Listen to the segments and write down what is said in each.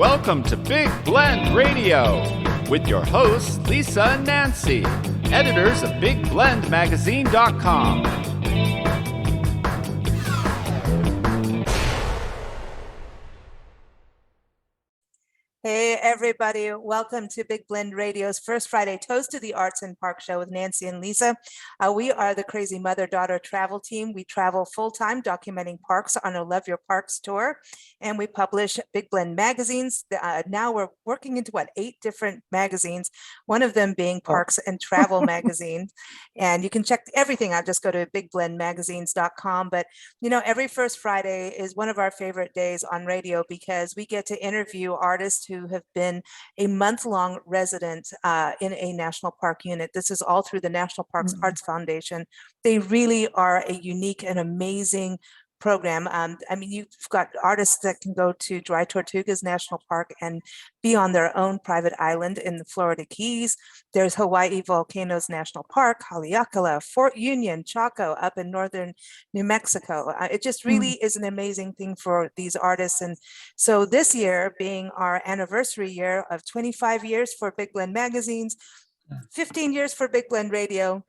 Welcome to Big Blend Radio with your hosts, Lisa and Nancy, editors of BigBlendMagazine.com. Hey everybody, welcome to Big Blend Radio's First Friday Toast to the Arts and Park Show with Nancy and Lisa. We are the Crazy Mother-Daughter travel team. We travel full-time documenting parks on a Love Your Parks tour, and we publish Big Blend magazines. Now we're working into 8 different magazines, one of them being Parks and Travel magazine. And you can check everything out, just go to BigBlendMagazines.com. But you know, every first Friday is one of our favorite days on radio because we get to interview artists who have been a month-long resident in a national park unit. This is all through the National Parks Arts Foundation. They really are a unique and amazing program. I mean, you've got artists that can go to Dry Tortugas National Park and be on their own private island in the Florida Keys. There's Hawaii Volcanoes National Park, Haleakala, Fort Union, Chaco up in northern New Mexico. It just really is an amazing thing for these artists. And so this year being our anniversary year of 25 years for Big Blend magazines, 15 years for Big Blend Radio,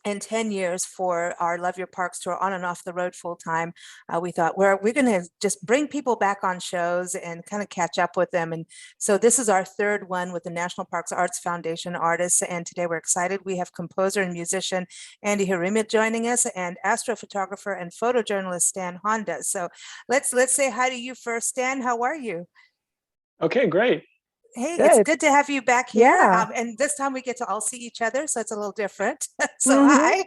and 10 years for our Love Your Parks tour on and off the road full time. We thought we're going to just bring people back on shows and kind of catch up with them. And so this is our third one with the National Parks Arts Foundation artists. And today we're excited. We have composer and musician Andy Jarema joining us and astrophotographer and photojournalist Stan Honda. So let's say hi to you first. Stan, how are you? Okay, great. Hey, it's good to have you back here. Yeah. And this time we get to all see each other, so it's a little different. So hi.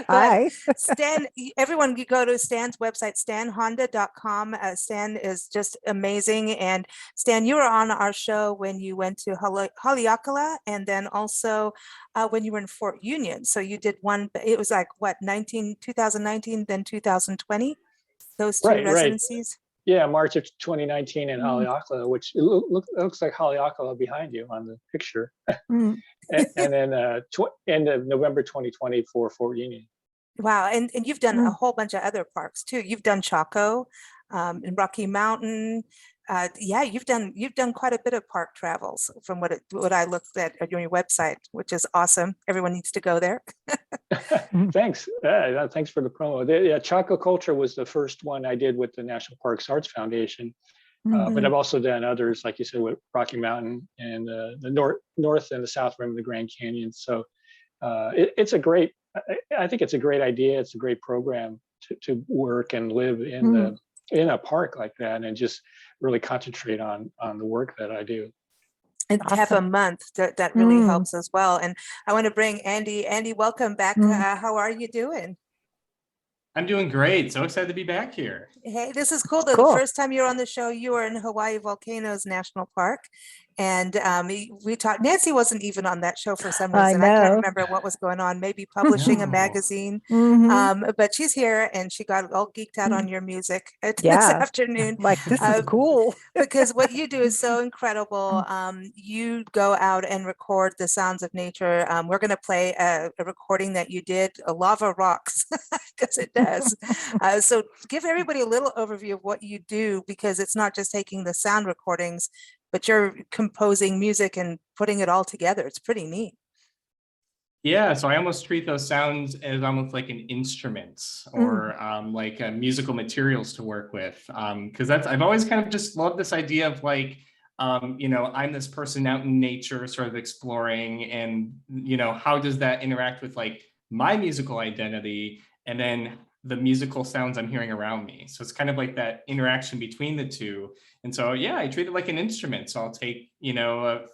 Hi. Stan, everyone you go to Stan's website, stanhonda.com. Stan is just amazing. And Stan, you were on our show when you went to Haleakala and then also when you were in Fort Union. So you did one, it was like what, 2019, then 2020? Those two residencies? Yeah, March of 2019 in Haleakala, which it looks like Haleakala behind you on the picture. and then end of November 2020 for Fort Union. Wow, and you've done a whole bunch of other parks too. You've done Chaco, in Rocky Mountain. Yeah, you've done quite a bit of park travels from what I looked at on your website, which is awesome. Everyone needs to go there. Thanks. Thanks for the promo. Chaco Culture was the first one I did with the National Parks Arts Foundation, but I've also done others, like you said, with Rocky Mountain and the north and the south rim of the Grand Canyon. So it's a great. I think it's a great idea. It's a great program to work and live in a park like that and just really concentrate on the work that I do. And to have a month that really helps as well. And I want to bring Andy. Andy, welcome back. How are you doing? I'm doing great. So excited to be back here. Hey, this is cool. The first time you were on the show, you were in Hawaii Volcanoes National Park. And we talked, Nancy wasn't even on that show for some reason. I can't remember what was going on, maybe publishing a magazine. But she's here and she got all geeked out on your music this afternoon. Like, this is cool. Because what you do is so incredible. You go out and record the sounds of nature. We're going to play a recording that you did, Lava Rocks, because it does. So give everybody a little overview of what you do, because it's not just taking the sound recordings, but you're composing music and putting it all together. It's pretty neat. Yeah, so I almost treat those sounds as almost like an instrument or like musical materials to work with. Because I've always kind of just loved this idea of like, I'm this person out in nature sort of exploring, and, how does that interact with like my musical identity and then the musical sounds I'm hearing around me. So it's kind of like that interaction between the two. And so, yeah, I treat it like an instrument. So I'll take,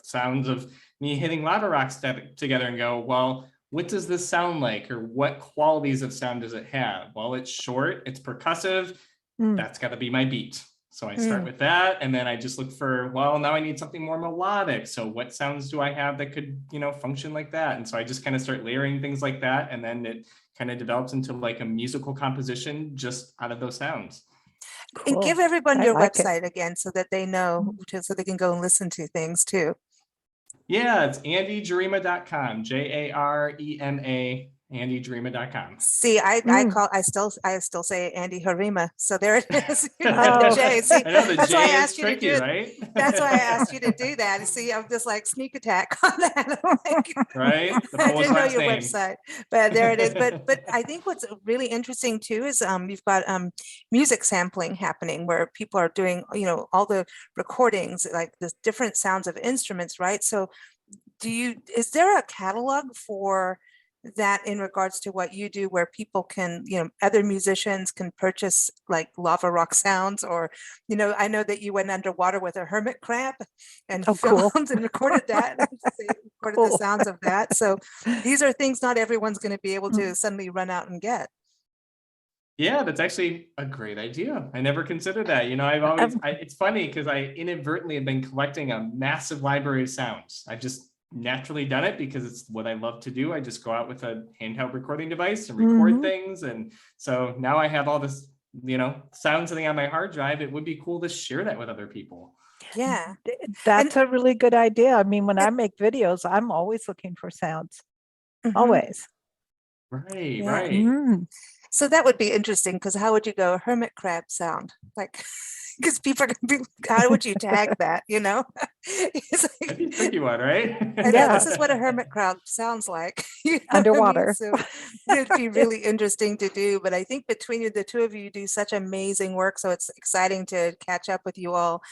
sounds of me hitting lava rocks together and go, well, what does this sound like? Or what qualities of sound does it have? Well, it's short, it's percussive. That's got to be my beat. So I start with that. And then I just look for, well, now I need something more melodic. So what sounds do I have that could, function like that? And so I just kind of start layering things like that. And then it kind of develops into like a musical composition just out of those sounds. Cool. And give everyone your website again so that they know, so they can go and listen to things too. Yeah, it's andyjarema.com, JAREMA andyjarema.com. See, I still say Andy Jarema. So there it is. You know, Oh. the J. See, I know the that's why I J is asked you to tricky, do it. right? That's why I asked you to do that. See, I'm just like sneak attack on that. I'm like, Right? The I full didn't know last your name. website, but there it is. But I think what's really interesting too is you've got music sampling happening where people are doing, you know, all the recordings, like the different sounds of instruments, right? So is there a catalog for that in regards to what you do where people can, you know, other musicians can purchase like lava rock sounds, or, you know, I know that you went underwater with a hermit crab and Oh, cool. filmed and recorded that, recorded the Cool. sounds of that. So these are things not everyone's going to be able to suddenly run out and get. Yeah, that's actually a great idea. I never considered that. You know, it's funny because I inadvertently have been collecting a massive library of sounds. I've just naturally done it because it's what I love to do. I just go out with a handheld recording device and record things. And so now I have all this, you know, sound sitting on my hard drive. It would be cool to share that with other people. Yeah. That's a really good idea. I mean, when I make videos, I'm always looking for sounds. Always. Right, Yeah. right. So that would be interesting, because how would you go hermit crab sound? Like, because people are going to be, how would you tag that, you know? It's like, That'd be a tricky one, right? I know, this is what a hermit crab sounds like. You know what I mean? Underwater. So it'd be really interesting to do. But I think between you, the two of you do such amazing work. So it's exciting to catch up with you all.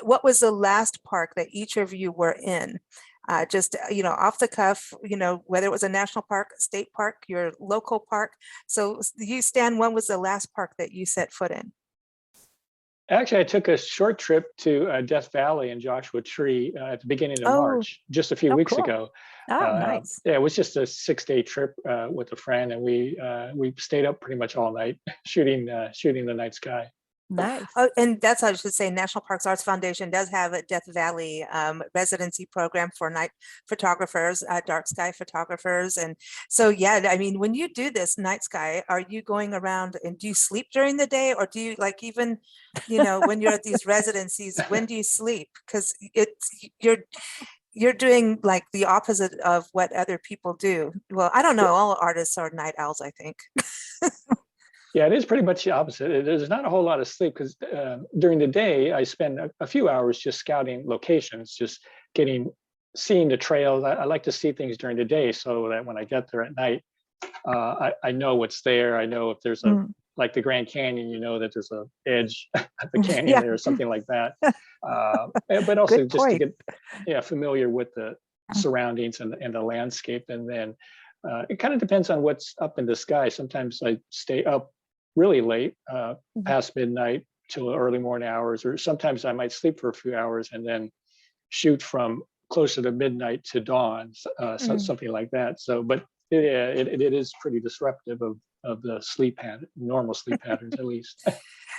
What was the last park that each of you were in? Just, you know, off the cuff, you know, whether it was a national park, state park, your local park. So you, Stan, when was the last park that you set foot in? Actually, I took a short trip to Death Valley and Joshua Tree at the beginning of March, just a few weeks cool. ago. Oh, nice. Yeah, it was just a 6-day trip with a friend, and we stayed up pretty much all night shooting the night sky. Nice. Oh, and that's how I should say, National Parks Arts Foundation does have a Death Valley residency program for night photographers, dark sky photographers. And so, yeah, I mean, when you do this night sky, are you going around and do you sleep during the day, or do you, like, even, you know, when you're at these residencies, when do you sleep? Because you're doing like the opposite of what other people do. Well, I don't know, all artists are night owls, I think. Yeah, it is pretty much the opposite. There's not a whole lot of sleep because during the day I spend a few hours just scouting locations, just seeing the trails. I like to see things during the day so that when I get there at night, I know what's there. I know if there's like the Grand Canyon, you know that there's a edge at the canyon there or something like that. But also Good just point. to get familiar with the surroundings and the landscape. And then it kind of depends on what's up in the sky. Sometimes I stay up really late, past midnight till early morning hours, or sometimes I might sleep for a few hours and then shoot from closer to midnight to dawn, something like that. So, but yeah, it is pretty disruptive of the normal sleep patterns, at least.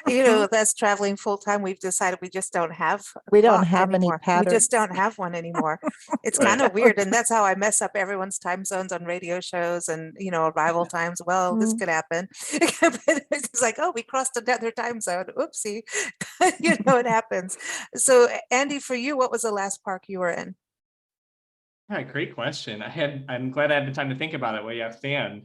You know, that's traveling full time. We've decided we just don't have. We don't clock have any anymore. We pattern. just don't have one anymore. It's Right. kind of weird, and that's how I mess up everyone's time zones on radio shows and, you know, arrival times. Well, this could happen. But it's like, oh, we crossed another time zone. Oopsie. You know, it happens. So, Andy, for you, what was the last park you were in? Yeah, great question. I'm glad I had the time to think about it while you have Stan.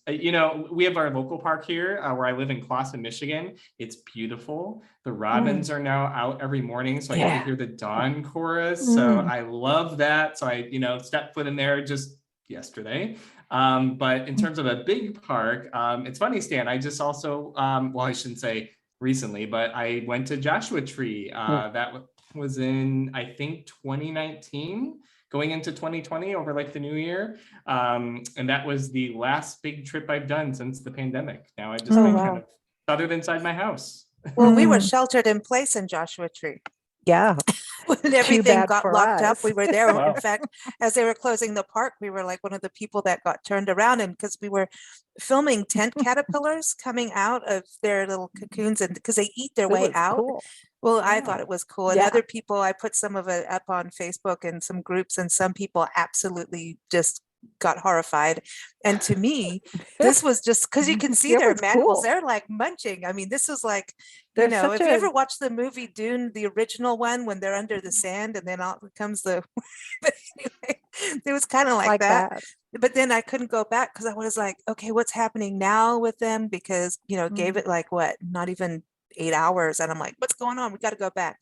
You know, we have our local park here where I live in Clawson, Michigan. It's beautiful. The robins are now out every morning, so I get to hear the dawn chorus. So I love that. So I, you know, stepped foot in there just yesterday. But in terms of a big park, it's funny, Stan, I just also, well, I shouldn't say recently, but I went to Joshua Tree. That was in, I think, 2019. Going into 2020 over like the new year. And that was the last big trip I've done since the pandemic. Now I just been kind of tethered inside my house. Well, we were sheltered in place in Joshua Tree. Yeah. When everything got for locked up, us. we were there. Wow. In fact, as they were closing the park, we were like one of the people that got turned around, and because we were filming tent caterpillars coming out of their little cocoons, and because they eat their It way was out. cool. Well, I thought it was cool. And Yeah. other people, I put some of it up on Facebook and some groups, and some people absolutely just got horrified. And to me, this was just because you can see It their was mandibles, cool. they're like munching. I mean, this was like, you There's know, such if you a- ever watched the movie Dune, the original one, when they're under the sand and then out comes the, but anyway, It was kind of like that. But then I couldn't go back because I was like, okay, what's happening now with them? Because, gave it like what, not even 8 hours. And I'm like, what's going on? We got to go back.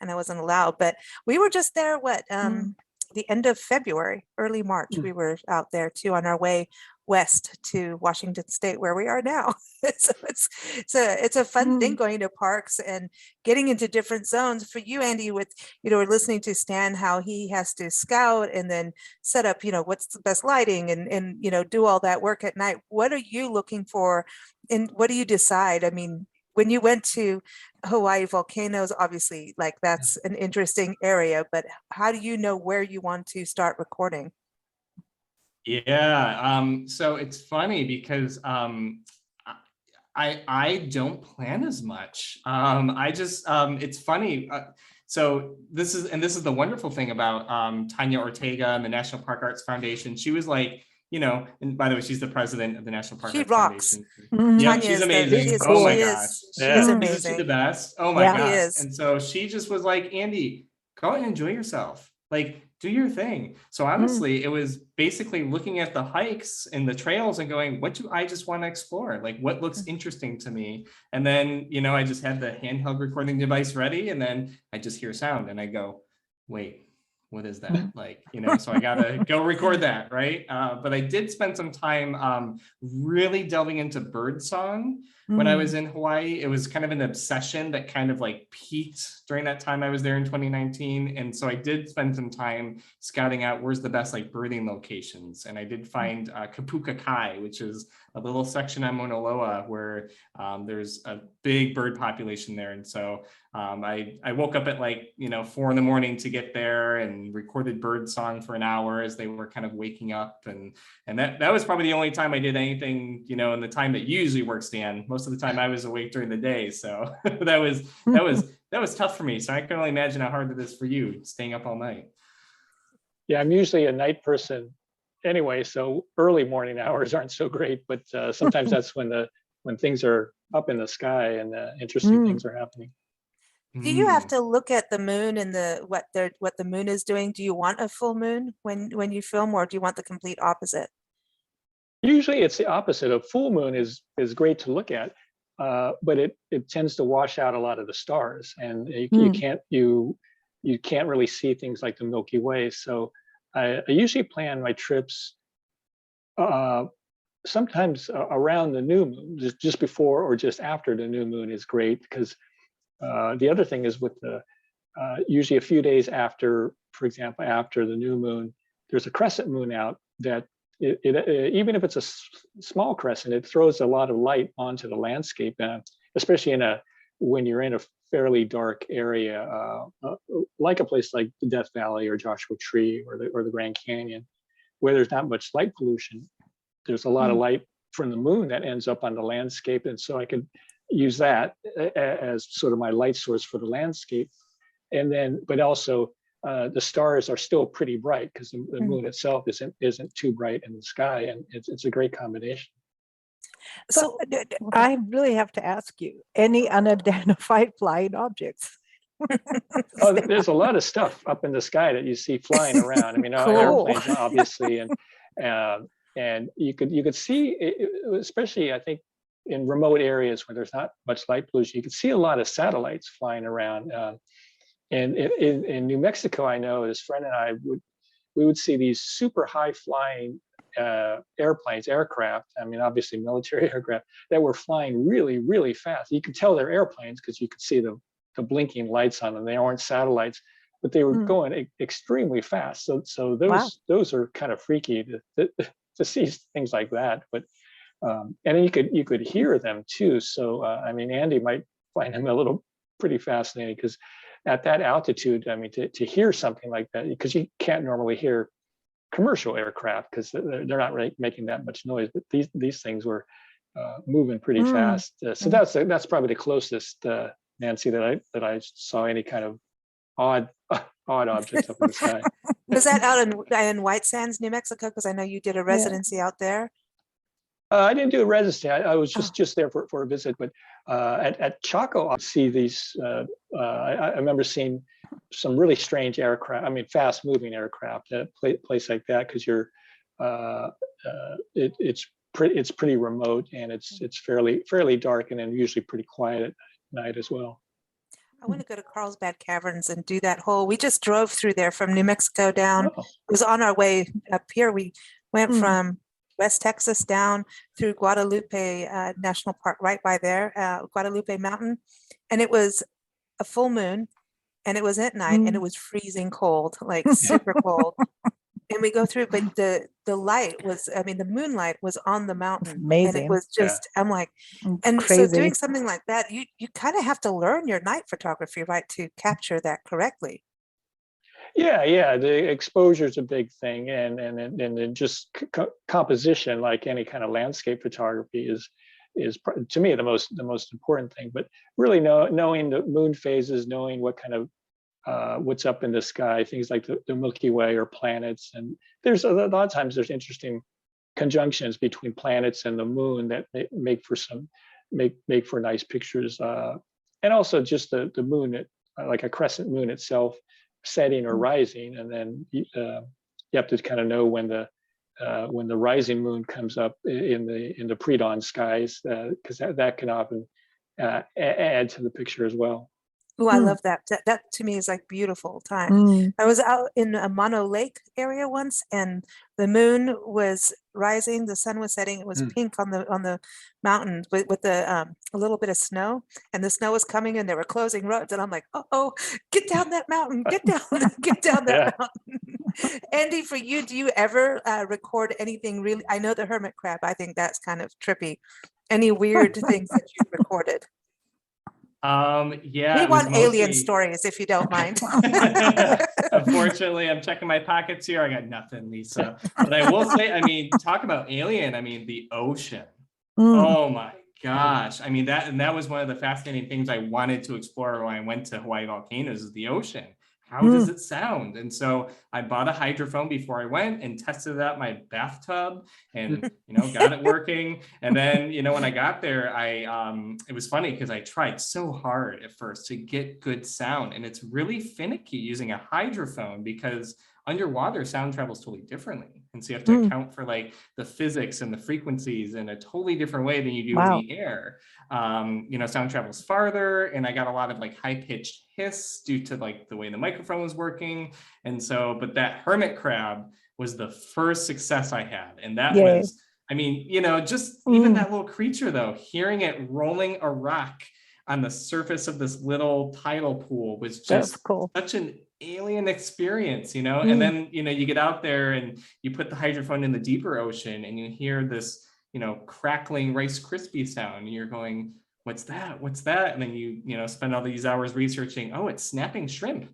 And I wasn't allowed. But we were just there, the end of February, early March. We were out there too on our way west to Washington State, where we are now. So it's a fun thing going to parks and getting into different zones. For you, Andy, with we're listening to Stan, how he has to scout and then set up, what's the best lighting and do all that work at night. What are you looking for, and what do you decide? I mean, when you went to Hawaii Volcanoes, obviously, like that's an interesting area, but how do you know where you want to start recording? Yeah, so it's funny because I don't plan as much. I just it's funny. So this is the wonderful thing about Tanya Ortega and the National Park Arts Foundation. She was like, and by the way, she's the president of the National Park Arts Foundation. Yeah, she's amazing. Oh my gosh, she is amazing. Isn't she the best? Oh my gosh. And so she just was like, Andy, go out and enjoy yourself. Like, do your thing. So honestly, it was basically looking at the hikes and the trails and going, what do I just want to explore? Like, what looks interesting to me? And then, I just had the handheld recording device ready, and then I just hear sound and I go, wait, what is that? Like, so I gotta go record that, right? But I did spend some time really delving into bird song when I was in Hawaii. It was kind of an obsession that kind of like peaked during that time I was there in 2019. And so I did spend some time scouting out where's the best like birding locations. And I did find Kapuka Kai, which is a little section on Mauna Loa where there's a big bird population there. And so I woke up at like 4 a.m. to get there and recorded bird song for an hour as they were kind of waking up, and that was probably the only time I did anything in the time that you usually work, Stan. Most of the time I was awake during the day, so that was tough for me. So I can only imagine how hard it is for you staying up all night. Yeah, I'm usually a night person anyway, so early morning hours aren't so great, but sometimes that's when things are up in the sky and interesting things are happening. Do you have to look at the moon and what the moon is doing? Do you want a full moon when you film, or do you want the complete opposite? Usually it's the opposite. A full moon is great to look at, but it tends to wash out a lot of the stars, and you can't really see things like the Milky Way. So I usually plan my trips sometimes around the new moon, just before or just after the new moon is great, because the other thing is with the usually a few days after, for example, after the new moon, there's a crescent moon out that even if it's a small crescent, it throws a lot of light onto the landscape, especially when you're in a fairly dark area, like a place like the Death Valley or Joshua Tree or the Grand Canyon, where there's not much light pollution. There's a lot of light from the moon that ends up on the landscape, and so I could use that as sort of my light source for the landscape. And then, but also the stars are still pretty bright because the moon itself isn't too bright in the sky, and it's a great combination. So I really have to ask you, any unidentified flying objects? Oh, there's a lot of stuff up in the sky that you see flying around. I mean, airplanes, obviously, and you could see, especially I think in remote areas where there's not much light pollution, you can see a lot of satellites flying around. And in New Mexico, I know this friend and I would see these super high flying aircraft. I mean, obviously military aircraft that were flying really, really fast. You could tell they're airplanes because you could see the blinking lights on them. They aren't satellites, but they were going extremely fast. So those are kind of freaky to see things like that. But and then you could hear them too. So I mean, Andy might find them a little pretty fascinating, because at that altitude, I mean, to hear something like that, because you can't normally hear commercial aircraft because they're not really making that much noise. But these things were moving pretty fast. So that's probably the closest, Nancy, that I saw any kind of odd objects up in the sky. Was that out in White Sands, New Mexico? Because I know you did a residency out there. I didn't do a residency. I was just there for a visit. But at Chaco, I see these. I remember seeing some really strange aircraft. I mean, fast-moving aircraft at a place like that, because it's pretty remote, and it's fairly dark, and then usually pretty quiet at night as well. I want to go to Carlsbad Caverns and do that whole. We just drove through there from New Mexico down. Oh. It was on our way up here. We went from West Texas down through Guadalupe National Park, right by there, Guadalupe Mountain, and it was a full moon, and it was at night, and it was freezing cold, like super cold. And we go through, but the light was, I mean, the moonlight was on the mountain. Amazing. And it was just, I'm like, and Crazy. so doing something like that, you kind of have to learn your night photography, right, to capture that correctly. Yeah. The exposure is a big thing, and then just composition, like any kind of landscape photography, is to me the most important thing. But really knowing the moon phases, knowing what kind of what's up in the sky, things like the Milky Way or planets, and there's a lot of times there's interesting conjunctions between planets and the moon that make for nice pictures, and also just the moon, like a crescent moon itself, setting or rising, and then you have to kind of know when the rising moon comes up in the pre-dawn skies, because that can often add to the picture as well. Oh, I love that. That to me is like beautiful time. I was out in a Mono Lake area once, and the moon was rising, the sun was setting. It was pink on the mountain with the a little bit of snow, and the snow was coming, and they were closing roads, and I'm like, oh, get down that mountain, get down that mountain. Andy, for you, do you ever record anything really? I know the hermit crab. I think that's kind of trippy. Any weird things that you've recorded? Yeah, we want alien stories, if you don't mind. Unfortunately, I'm checking my pockets here. I got nothing, Lisa. But I will say, I mean, talk about alien. I mean, the ocean. Oh my gosh. I mean, that was one of the fascinating things I wanted to explore when I went to Hawaii Volcanoes, is the ocean. How does it sound? And so I bought a hydrophone before I went and tested it out in my bathtub, and got it working. And then when I got there, it was funny because I tried so hard at first to get good sound, and it's really finicky using a hydrophone because underwater sound travels totally differently, and so you have to account for like the physics and the frequencies in a totally different way than you do in the air. Sound travels farther, and I got a lot of like high-pitched hiss due to like the way the microphone was working. And so, but that hermit crab was the first success I had, and that was, I mean, just even that little creature though, hearing it rolling a rock on the surface of this little tidal pool was just such an alien experience, and then you get out there and you put the hydrophone in the deeper ocean, and you hear this crackling Rice Krispie sound, and you're going, what's that, and then you spend all these hours researching, oh, it's snapping shrimp.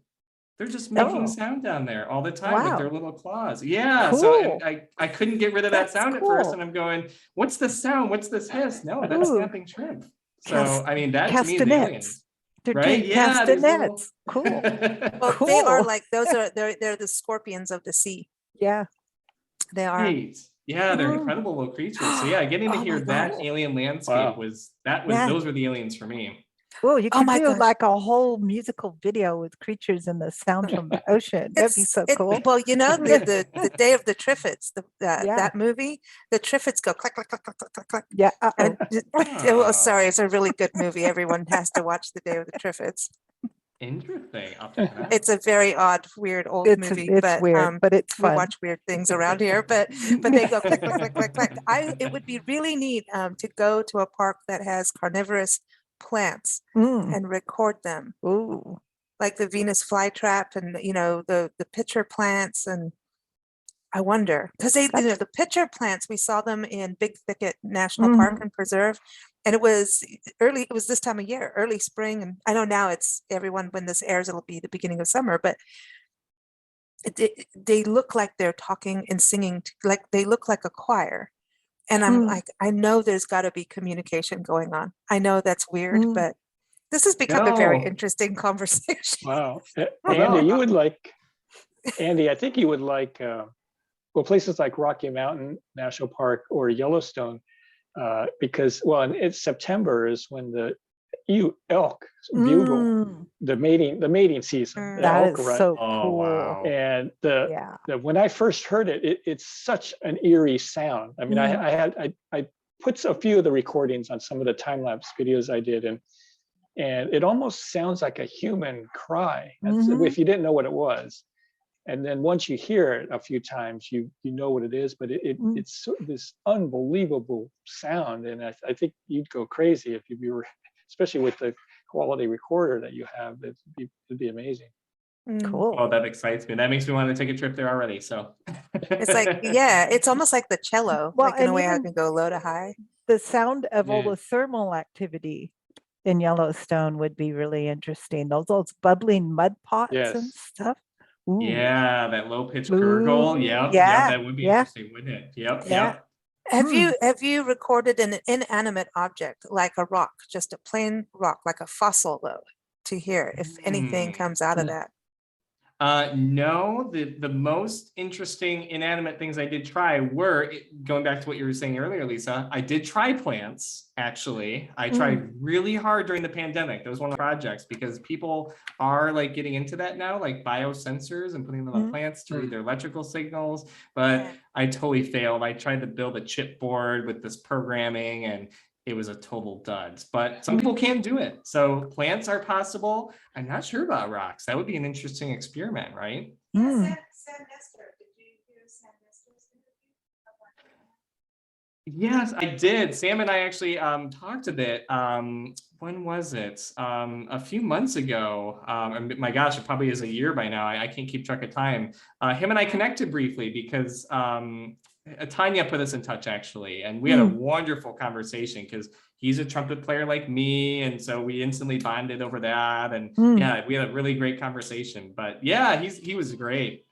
They're just making sound down there all the time with their little claws. So I couldn't get rid of that sound at first, and I'm going, what's the sound, what's this hiss? No, that's snapping shrimp. So I mean, that to me is aliens. They're right? castanets. Cool. Well, they are like, they're the scorpions of the sea. Yeah, they are. Right. Yeah, they're incredible little creatures. So yeah, getting to hear that alien landscape those were the aliens for me. Well, you can do like a whole musical video with creatures and the sound from the ocean. That'd be so cool. Well, the Day of the Triffids, that movie, the Triffids go clack, clack, clack, clack, clack, clack. Yeah. Sorry, it's a really good movie. Everyone has to watch the Day of the Triffids. Interesting. It's a very odd, weird old movie. It's weird, but it's fun. We watch weird things around here, but they go click, click, click, click, click. It would be really neat to go to a park that has carnivorous plants and record them. Ooh, like the Venus flytrap, and the pitcher plants. And I wonder, because the pitcher plants, we saw them in Big Thicket National Park and Preserve, and it was this time of year, early spring, and I know now it's when this airs, it'll be the beginning of summer, but they look like they're talking and singing, like they look like a choir. And I'm like, I know there's got to be communication going on. I know that's weird, but this has become a very interesting conversation. Wow. Andy, I think you would like, places like Rocky Mountain National Park or Yellowstone. because, well, and it's September is when the elk bugle, the mating season. The That elk is run. so Oh, cool. wow. And Yeah. when I first heard it, it's such an eerie sound. I mean, I put a few of the recordings on some of the time lapse videos I did, and it almost sounds like a human cry. If you didn't know what it was. And then once you hear it a few times, you know what it is. But it's this unbelievable sound, and I think you'd go crazy if you were, especially with the quality recorder that you have. It'd be amazing. Cool. Oh, that excites me. That makes me want to take a trip there already. So It's like, yeah, it's almost like the cello, Well, like in a and way I even can go low to high. the sound of all Yeah. the thermal activity in Yellowstone would be really interesting. Those bubbling mud pots and Yes. stuff. Ooh. yeah, that low pitched gurgle. Ooh, Yep. yeah, That would be yeah. interesting, wouldn't it? Yep. Yeah. Yep. Have you recorded an inanimate object like a rock, just a plain rock, like a fossil though, to hear if anything comes out of that? No, the most interesting inanimate things I did try were, going back to what you were saying earlier, Lisa, I did try plants, actually. I tried really hard during the pandemic. That was one of the projects, because people are like getting into that now, like biosensors and putting them on plants to read their electrical signals. But I totally failed. I tried to build a chipboard with this programming, and it was a total dud, but some people can do it. So plants are possible. I'm not sure about rocks. That would be an interesting experiment, right? Sam Nestor, did you hear Sam Nestor's interview? Yes, I did. Sam and I actually talked a bit. When was it? A few months ago. My gosh, it probably is a year by now. I can't keep track of time. Him and I connected briefly because Tanya put us in touch, actually, and we had a wonderful conversation because he's a trumpet player like me, and so we instantly bonded over that, and yeah, we had a really great conversation. But yeah, he was great.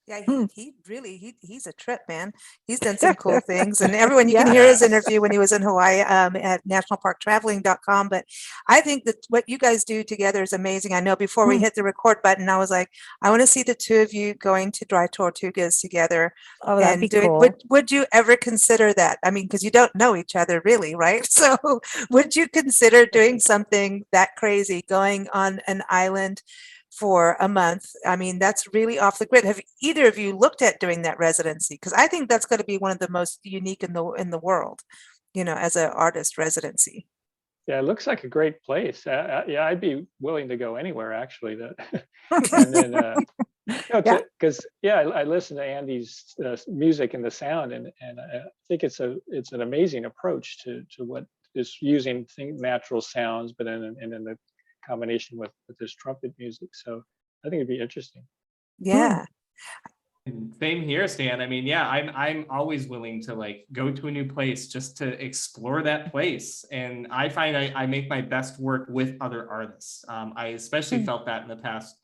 Yeah, he's a trip, man. He's done some cool things, and everyone, you can Yeah. hear his interview when he was in Hawaii at nationalparktraveling.com. But I think that what you guys do together is amazing. I know before we hit the record button, I was like, I want to see the two of you going to Dry Tortugas together. Oh, that'd And be doing, cool. would you ever consider that? I mean, because you don't know each other really, right? So would you consider doing something that crazy, going on an island for a month? I mean, that's really off the grid. Have either of you looked at doing that residency? Because I think that's going to be one of the most unique in the world, you know, as an artist residency. Yeah, it looks like a great place. Yeah, I'd be willing to go anywhere, actually. And then, because I listen to Andy's music and the sound, and I think it's an amazing approach to what is using natural sounds, but then the combination with this trumpet music. So I think it'd be interesting. Yeah. Same here, Stan. I mean, yeah, I'm always willing to like go to a new place just to explore that place. And I find I make my best work with other artists. I especially felt that in the past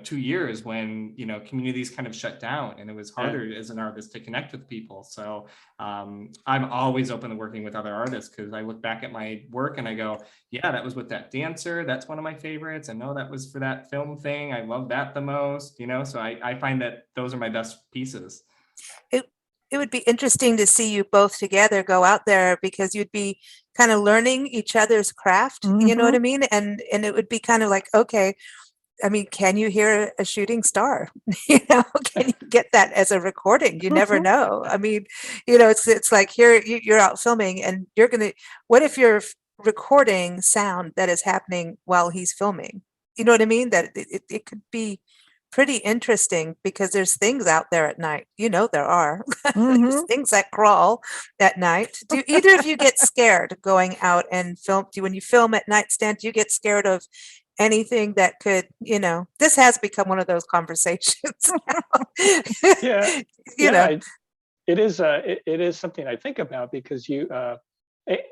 2 years when communities kind of shut down and it was harder as an artist to connect with people. So I'm always open to working with other artists, because I look back at my work and I go, yeah, that was with that dancer, that's one of my favorites. I know that was for that film thing, I love that the most, so I find that those are my best pieces. It would be interesting to see you both together go out there, because you'd be kind of learning each other's craft, you know what I mean? And it would be kind of like, okay, I mean, can you hear a shooting star? Can you get that as a recording? You never know. I mean, it's like here you're out filming, and what if you're recording sound that is happening while he's filming? You know what I mean? That it could be pretty interesting, because there's things out there at night. There are. There's things that crawl at night. Do either of you get scared going out and film? When you film at night, Stan, do you get scared of anything that could, this has become one of those conversations now. It is something I think about, because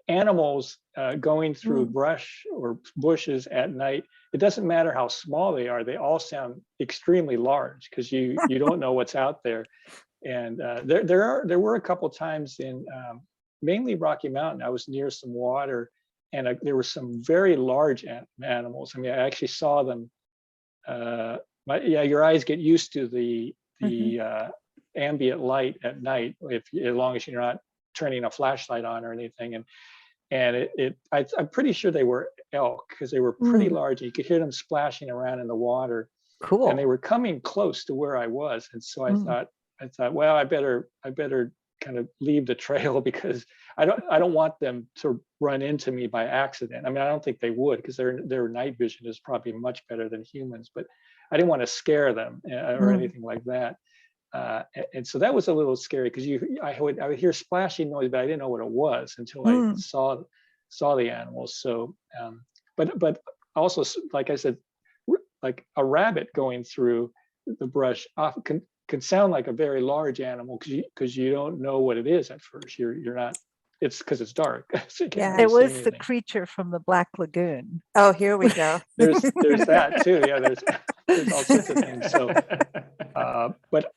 animals going through brush or bushes at night, it doesn't matter how small they are, they all sound extremely large, because you don't know what's out there. And there were a couple times in mainly Rocky Mountain, I was near some water, and there were some very large animals. I mean, I actually saw them. Your eyes get used to the ambient light at night, as long as you're not turning a flashlight on or anything. And I'm pretty sure they were elk because they were pretty large. You could hear them splashing around in the water. Cool. And they were coming close to where I was. And so I thought, well, I better kind of leave the trail because I don't want them to run into me by accident. I mean, I don't think they would because their night vision is probably much better than humans, but I didn't want to scare them or anything like that. And so that was a little scary because I would hear splashing noise, but I didn't know what it was until I saw the animals. So, but also, like I said, like a rabbit going through the brush often can sound like a very large animal because you don't know what it is at first. You're not. It's because it's dark. So you can't It really was see the anything. creature from the Black Lagoon. Oh, here we go. There's that too. Yeah, there's all sorts of things. So, but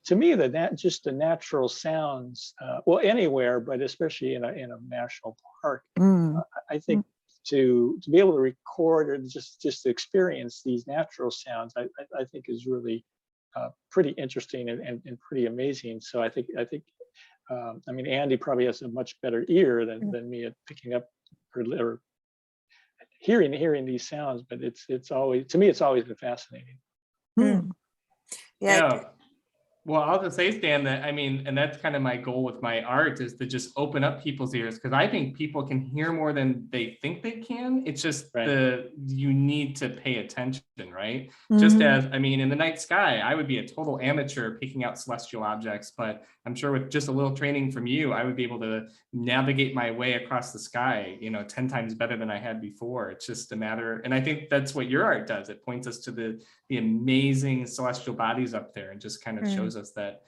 to me just the natural sounds, well, anywhere, but especially in a national park, I think to be able to record or just to experience these natural sounds, I think is really pretty interesting and pretty amazing. So I think I mean, Andy probably has a much better ear than me at picking up or hearing these sounds, but it's always, to me, it's always been fascinating. Yeah. Well, I'll just say, Stan, that I mean, and that's kind of my goal with my art is to just open up people's ears because I think people can hear more than they think they can. It's just you need to pay attention, right? Just as, I mean, in the night sky, I would be a total amateur picking out celestial objects, but I'm sure with just a little training from you, I would be able to navigate my way across the sky, 10 times better than I had before. It's just a matter, and I think that's what your art does. It points us to the amazing celestial bodies up there and just kind of shows us that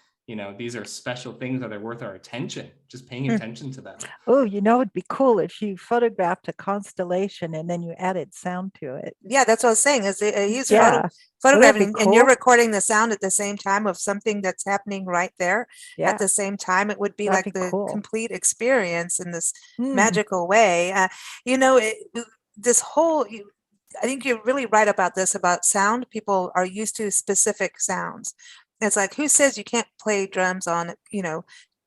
these are special things that are worth our attention, just paying attention to them. Oh, it'd be cool if you photographed a constellation and then you added sound to it. Yeah, that's what I was saying. Is he's Cool. photographing, and you're recording the sound at the same time of something that's happening right there at the same time. It would be That'd like be the cool. complete experience in this magical way. This whole. I think you're really right about this, about sound. People are used to specific sounds. It's like, who says you can't play drums on,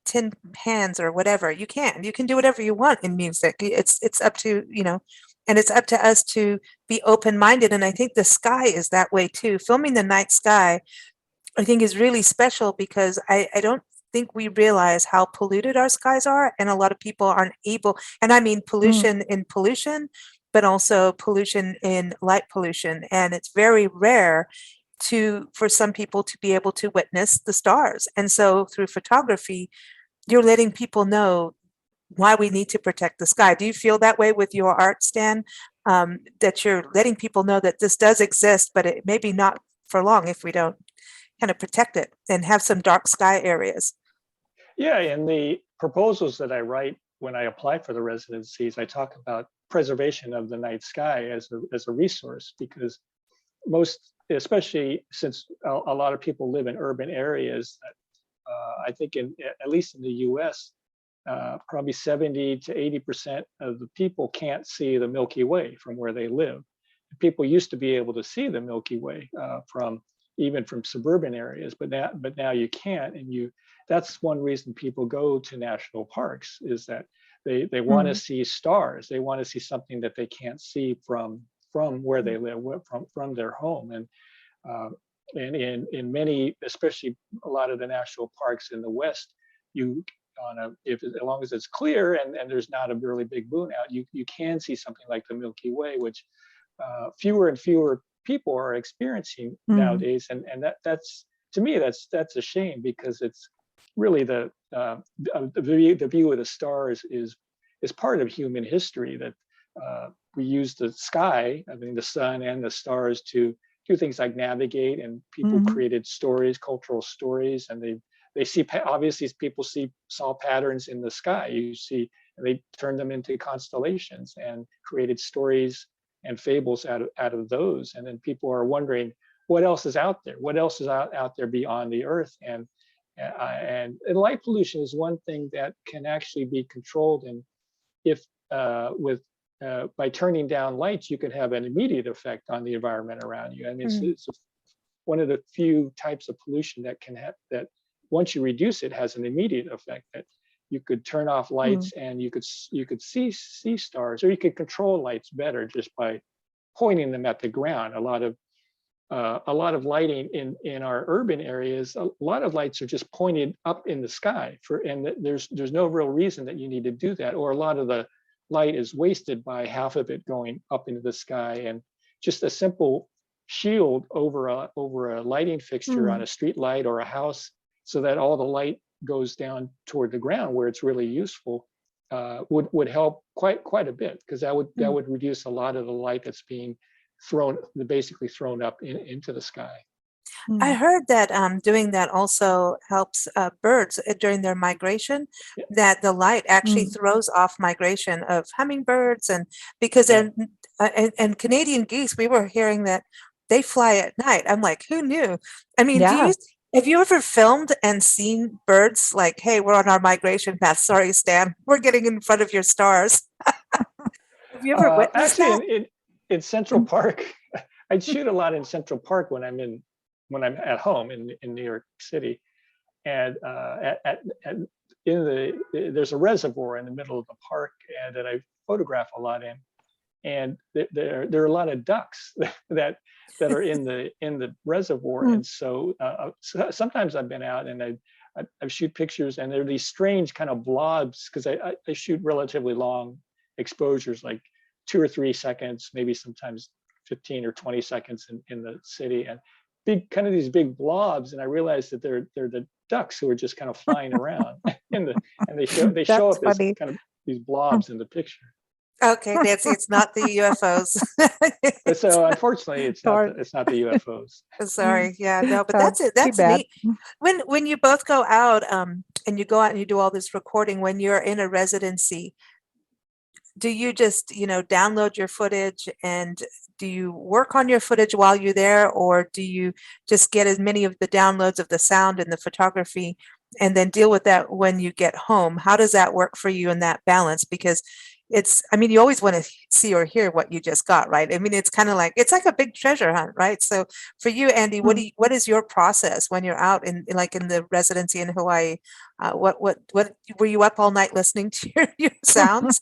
tin pans or whatever? You can do whatever you want in music. It's up to, and it's up to us to be open-minded. And I think the sky is that way too. Filming the night sky, I think, is really special because I don't think we realize how polluted our skies are. And a lot of people aren't able, and I mean pollution in pollution, but also pollution in light pollution. And it's very rare for some people to be able to witness the stars. And so through photography, you're letting people know why we need to protect the sky. Do you feel that way with your art, Stan? That you're letting people know that this does exist, but it may be not for long if we don't kind of protect it and have some dark sky areas. Yeah, in the proposals that I write when I apply for the residencies, I talk about preservation of the night sky as a resource, because especially since a lot of people live in urban areas, I think at least in the US, probably 70 to 80% of the people can't see the Milky Way from where they live. People used to be able to see the Milky Way even from suburban areas, but now you can't. And that's one reason people go to national parks, is that they want to see stars. They want to see something that they can't see from where they live, from their home. And in many, especially a lot of the national parks in the West, as long as it's clear and there's not a really big moon out, you can see something like the Milky Way, which fewer and fewer people are experiencing nowadays. And that's, to me, that's a shame, because it's really the view of the stars is part of human history, that we use the sky, I mean the sun and the stars, to do things like navigate, and people created stories, cultural stories, and they see, obviously people saw patterns in the sky. And they turned them into constellations and created stories and fables out of those. And then people are wondering, what else is out there? What else is out there beyond the Earth? And light pollution is one thing that can actually be controlled. And if by turning down lights, you can have an immediate effect on the environment around you. I mean, it's one of the few types of pollution that once you reduce it, has an immediate effect. That you could turn off lights and you could see stars, or you could control lights better just by pointing them at the ground. A lot of lighting in our urban areas, a lot of lights are just pointed up in the sky and there's no real reason that you need to do that. Or a lot of the light is wasted by half of it going up into the sky. And just a simple shield over a lighting fixture on a street light or a house, so that all the light goes down toward the ground where it's really useful, would help quite a bit, because that would reduce a lot of the light that's being basically thrown up into the sky. I heard that doing that also helps birds during their migration, that the light actually throws off migration of hummingbirds, and because and Canadian geese, we were hearing that they fly at night. I'm like, who knew? I mean, have you ever filmed and seen birds like, hey, we're on our migration path. Sorry, Stan, we're getting in front of your stars. Have you ever witnessed actually, in Central Park, I shoot a lot in Central Park when I'm at home in New York City, and there's a reservoir in the middle of the park, and that I photograph a lot in, and there are a lot of ducks that are in the reservoir, and so sometimes I've been out and I shoot pictures, and there are these strange kind of blobs, because I shoot relatively long exposures, like 2 or 3 seconds, maybe sometimes 15 or 20 seconds in the city, and these big blobs, and I realized that they're the ducks who are just kind of flying around and they show up as kind of these blobs in the picture. Okay, Nancy, it's not the UFOs. So unfortunately, it's not the UFOs. Sorry, yeah, no, but that's it. That's neat. When you both go out, and you go out and you do all this recording, when you're in a residency, do you just, download your footage, and do you work on your footage while you're there, or do you just get as many of the downloads of the sound and the photography and then deal with that when you get home? How does that work for you in that balance? Because you always want to see or hear what you just got, right? I mean, it's kind of like, it's like a big treasure hunt, right? So for you, Andy, what is your process when you're out in the residency in Hawaii? What were you up all night listening to your sounds?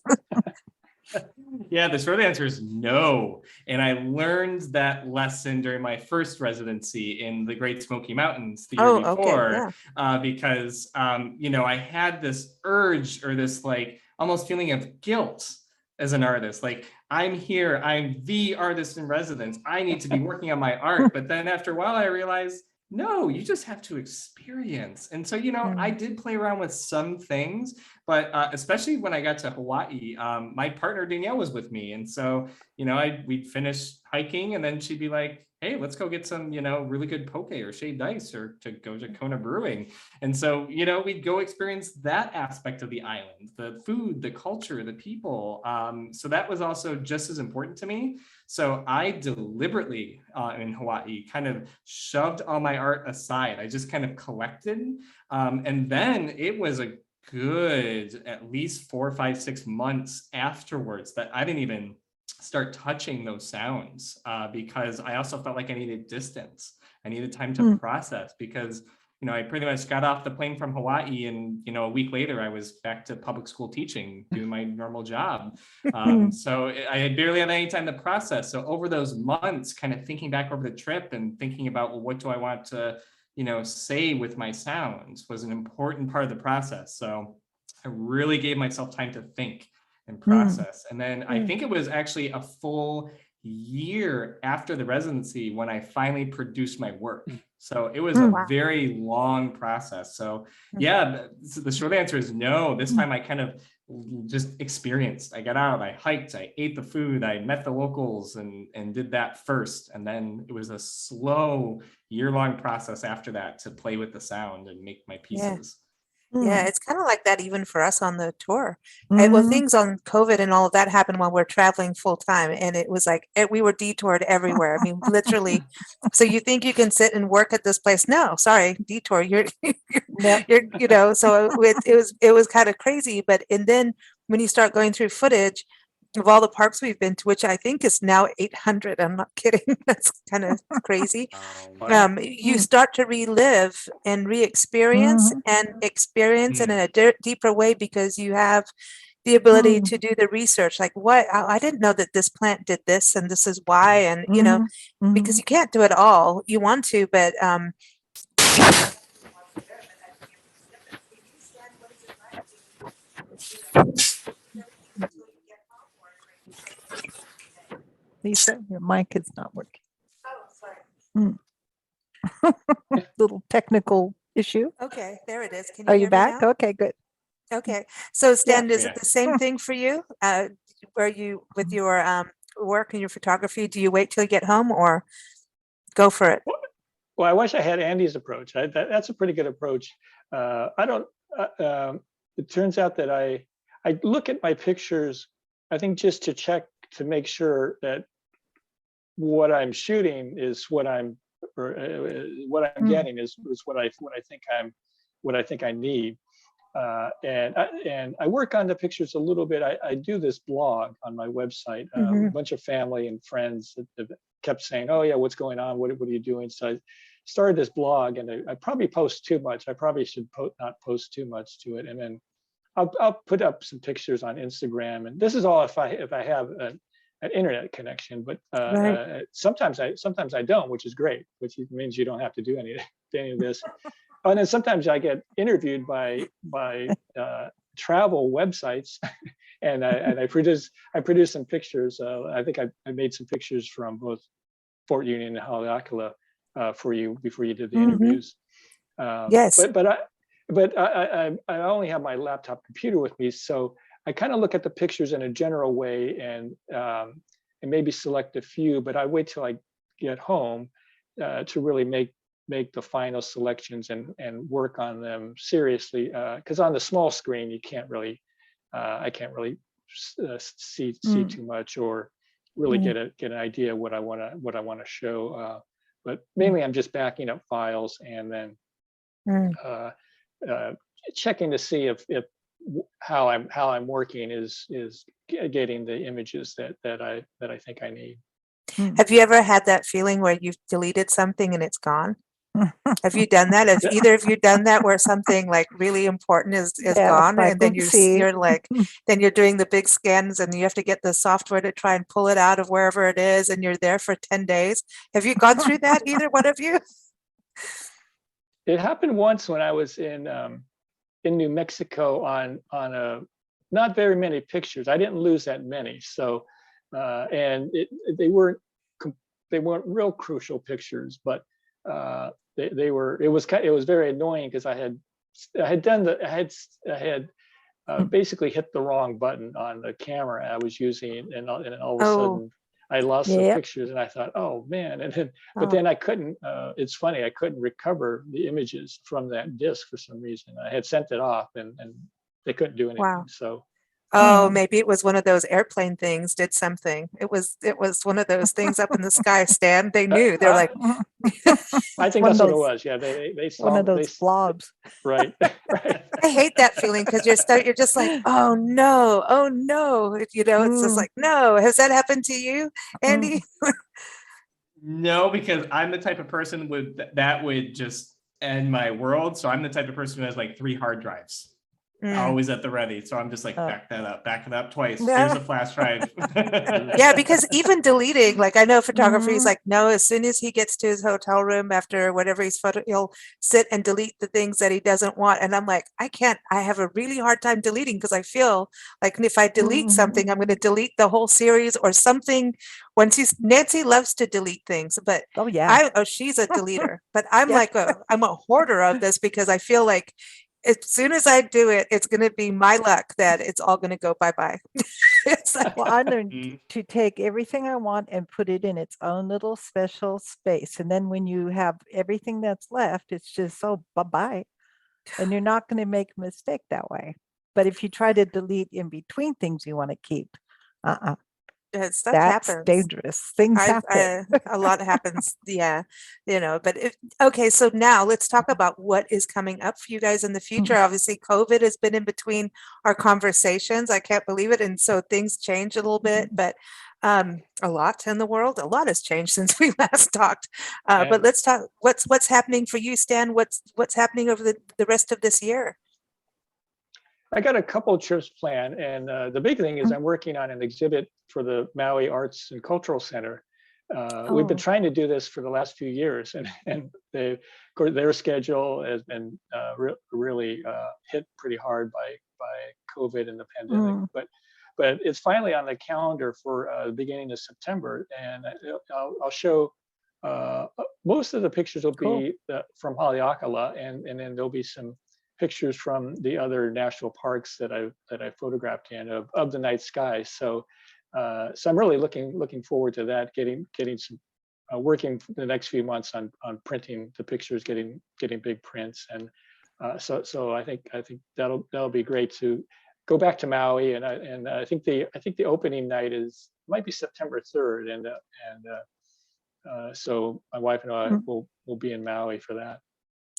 Yeah, the short answer is no. And I learned that lesson during my first residency in the Great Smoky Mountains the year before, because, I had this urge, or this like almost feeling of guilt as an artist. Like, I'm here, I'm the artist in residence, I need to be working on my art. But then after a while, I realized, no, you just have to experience. And so, I did play around with some things, but especially when I got to Hawaii, my partner Danielle was with me. And so, we'd finish hiking, and then she'd be like, hey, let's go get some, really good poke or shaved ice, or to go to Kona Brewing. And so, we'd go experience that aspect of the island, the food, the culture, the people. So that was also just as important to me. So I deliberately in Hawaii kind of shoved all my art aside. I just kind of collected. And then it was a good at least 4, 5, 6 months afterwards that I didn't even start touching those sounds, because I also felt like I needed distance. I needed time to process, because I pretty much got off the plane from Hawaii, and a week later I was back to public school teaching, doing my normal job. So I barely had any time to process. So over those months, kind of thinking back over the trip and thinking about, well, what do I want to say with my sounds, was an important part of the process. So I really gave myself time to think and process. And then I think it was actually a full year after the residency when I finally produced my work. So it was a very long process. So yeah, the short answer is no. This time I kind of just experienced. I got out, I hiked, I ate the food, I met the locals, and did that first. And then it was a slow year-long process after that to play with the sound and make my pieces. Yeah, it's kind of like that even for us on the tour. Well, things on COVID and all of that happened while we're traveling full time, and it was like we were detoured everywhere. I mean, literally. So you think you can sit and work at this place? No, sorry, detour. You're So it was kind of crazy. And then when you start going through footage, of all the parks we've been to, which I think is now 800. I'm not kidding. That's kind of crazy. You start to relive and re-experience and experience it in a deeper way because you have the ability to do the research. Like, what? I didn't know that this plant did this and this is why. And, you know, because you can't do it all. You want to, but Lisa, your mic is not working. Oh, sorry. Little technical issue. Okay, there it is. Can Are you you hear me back? now? Okay, good. Okay. So Stan, is Yeah. it the same thing for you? Where you, with your work and your photography, do you wait till you get home or go for it? Well, I wish I had Andy's approach. That's a pretty good approach. I don't. It turns out that I look at my pictures, I think, just to check to make sure that what I'm shooting is what I'm getting is what I think I need. And I work on the pictures a little bit. I do this blog on my website. A bunch of family and friends that have kept saying, "Oh yeah, what's going on? What are you doing?" So I started this blog, and I probably post too much. I probably should not post too much to it. And then I'll put up some pictures on Instagram. And this is all if I have an internet connection. But sometimes I don't, which is great, which means you don't have to do any of this. And then sometimes I get interviewed by travel websites, and I produce some pictures. I think I made some pictures from both Fort Union and Haleakala for you before you did the interviews. Yes. But I only have my laptop computer with me, so I kind of look at the pictures in a general way and maybe select a few. But I wait till I get home to really make the final selections and work on them seriously, because on the small screen I can't really see too much or really get an idea what I want to show. But mainly I'm just backing up files and then checking to see if how I'm working is getting the images that I think I need. Have you ever had that feeling where you've deleted something and it's gone? Have you done that? Have either of you done that where something like really important is gone, and then you're like, then you're doing the big scans and you have to get the software to try and pull it out of wherever it is, and you're there for 10 days. Have you gone through that, either one of you? It happened once when I was in New Mexico on a not very many pictures. I didn't lose that many, so and they weren't real crucial pictures, but they were. It was very annoying because I had basically hit the wrong button on the camera I was using, and all of a sudden I lost some pictures, and I thought, oh man! And then, but then I couldn't. It's funny, I couldn't recover the images from that disk for some reason. I had sent it off, and they couldn't do anything. Wow. So. Maybe it was one of those airplane things did something. It was one of those things up in the sky, Stan. They knew. They're like, I think that's what it was. Yeah, they saw one of those blobs. Right. Right. I hate that feeling because you're just like, oh no. It's just like, no. Has that happened to you, Andy? No, because I'm the type of person that would just end my world. So I'm the type of person who has like 3 hard drives. Always at the ready. So I'm just like, back it up twice. Here's a flash drive. Yeah, because even deleting, like I know photography is like, no, as soon as he gets to his hotel room after whatever he'll sit and delete the things that he doesn't want. And I'm like, I have a really hard time deleting because I feel like if I delete something, I'm going to delete the whole series or something. Nancy loves to delete things, but she's a deleter, but I'm like, I'm a hoarder of this because I feel like as soon as I do it, it's going to be my luck that it's all going to go bye-bye. Well, I learned to take everything I want and put it in its own little special space. And then when you have everything that's left, it's just bye-bye. And you're not going to make a mistake that way. But if you try to delete in between things you want to keep, stuff That's happens. dangerous. Things happen. A lot happens. Yeah. But okay. So now let's talk about what is coming up for you guys in the future. Obviously, COVID has been in between our conversations. I can't believe it. And so things change a little bit, but a lot in the world, a lot has changed since we last talked. But let's talk, what's happening for you, Stan? What's happening over the rest of this year? I got a couple of trips planned, and the big thing is I'm working on an exhibit for the Maui Arts and Cultural Center. We've been trying to do this for the last few years, and their schedule has been really hit pretty hard by COVID and the pandemic. But it's finally on the calendar for the beginning of September, and I'll show. Most of the pictures will be from Haleakala, and then there'll be some pictures from the other national parks that I photographed in of the night sky. So I'm really looking forward to that. Getting some working the next few months on printing the pictures, getting big prints, and so I think that'll be great to go back to Maui, and I think the opening night might be September 3rd, and so my wife and I will be in Maui for that.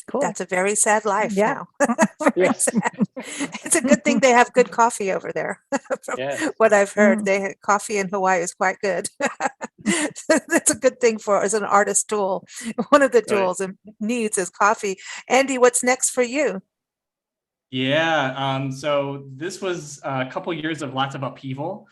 Cool. That's a very sad life now. Yes. It's a good thing they have good coffee over there. From what I've heard, coffee in Hawaii is quite good. That's a good thing as an artist tool. One of the tools and needs is coffee. Andy, what's next for you? Yeah, so this was a couple years of lots of upheaval.